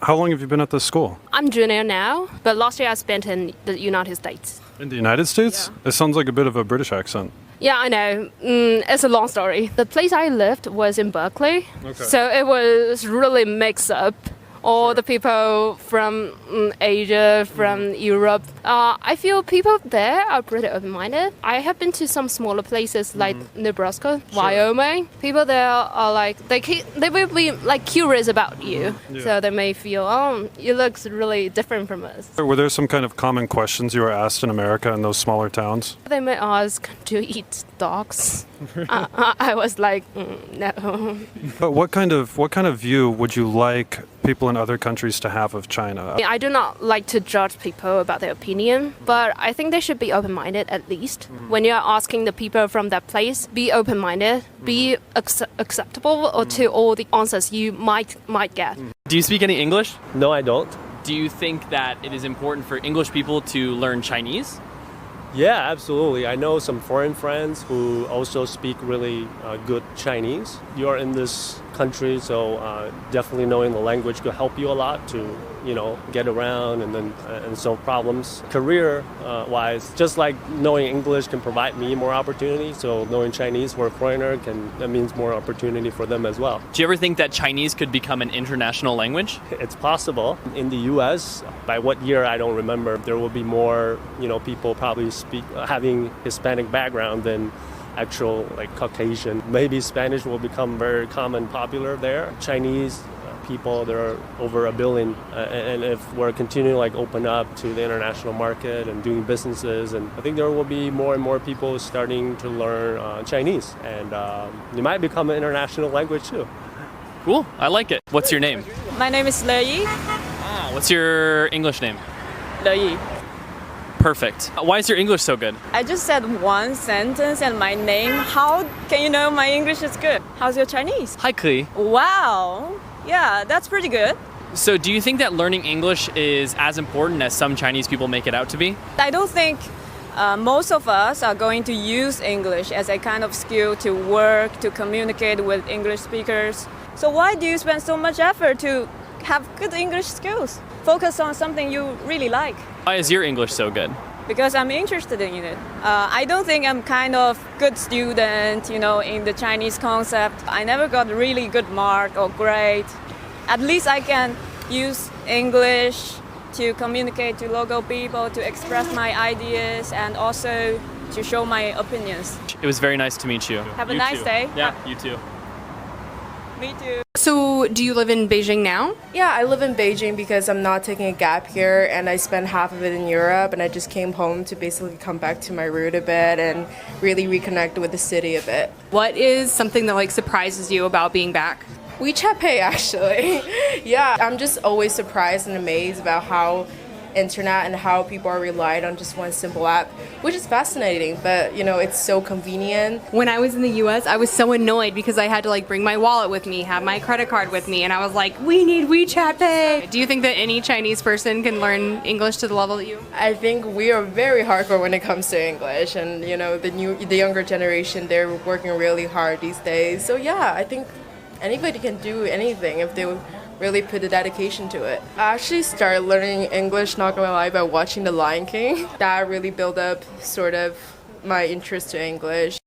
How long have you been at this school? I'm junior now, but last year I spent in the United States. In the United States? Yeah. It sounds like a bit of a British accent. Yeah, I know. It's a long story. The place I lived was in Berkeley, so it was really mixed up. All the people from Asia, from Europe. I feel people there are pretty open-minded. I have been to some smaller places like Nebraska, Wyoming. People there are like, they will be like curious about you. So they may feel, oh, you look really different from us. Were there some kind of common questions you were asked in America in those smaller towns? They may ask, do you eat dogs? I was like, no. But what kind of view would you like people in other countries to have of China? I do not like to judge people about their opinion, but I think they should be open-minded at least. When you're asking the people from that place, be open-minded, be acceptable to all the answers you might get. Do you speak any English? No, I don't. Do you think that it is important for English people to learn Chinese? Yeah, absolutely. I know some foreign friends who also speak really good Chinese. You're in this country, so definitely knowing the language could help you a lot to, get around and solve problems. Career-wise, just like knowing English can provide me more opportunity, so knowing Chinese for a foreigner that means more opportunity for them as well. Do you ever think that Chinese could become an international language? It's possible. In the U.S., by what year I don't remember, there will be more, people probably having Hispanic background than actual Caucasian. Maybe Spanish will become very common, popular there. Chinese people, there are over 1 billion, and if we're continuing open up to the international market and doing businesses, and I think there will be more and more people starting to learn Chinese, and it might become an international language too. Cool, I like it. What's your name? My name is Le Yi. What's your English name? Le Yi. Perfect. Why is your English so good? I just said one sentence and my name. How can you know my English is good? How's your Chinese? 还可以. Wow. Yeah, that's pretty good. So do you think that learning English is as important as some Chinese people make it out to be? I don't think most of us are going to use English as a kind of skill to work, to communicate with English speakers. So why do you spend so much effort to have good English skills? Focus on something you really like. Why is your English so good? Because I'm interested in it. I don't think I'm kind of good student, in the Chinese concept. I never got a really good mark or grade. At least I can use English to communicate to local people, to express my ideas, and also to show my opinions. It was very nice to meet you. Have a nice day. Yeah, you too. Me too. So, do you live in Beijing now? Yeah, I live in Beijing because I'm not taking a gap here, and I spent half of it in Europe, and I just came home to basically come back to my root a bit and really reconnect with the city a bit. What is something that surprises you about being back? WeChat Pay, actually. Yeah, I'm just always surprised and amazed about how internet and how people are relied on just one simple app, which is fascinating, but it's so convenient. When I was in the US, I was so annoyed because I had to bring my wallet with me, have my credit card with me, and I was like, we need WeChat Pay. Do you think that any Chinese person can learn English to the level that you? I think we are very hardcore when it comes to English, and the younger generation, they're working really hard these days. So yeah, I think anybody can do anything if they really put the dedication to it. I actually started learning English, not gonna lie, by watching The Lion King. That really built up sort of my interest in English.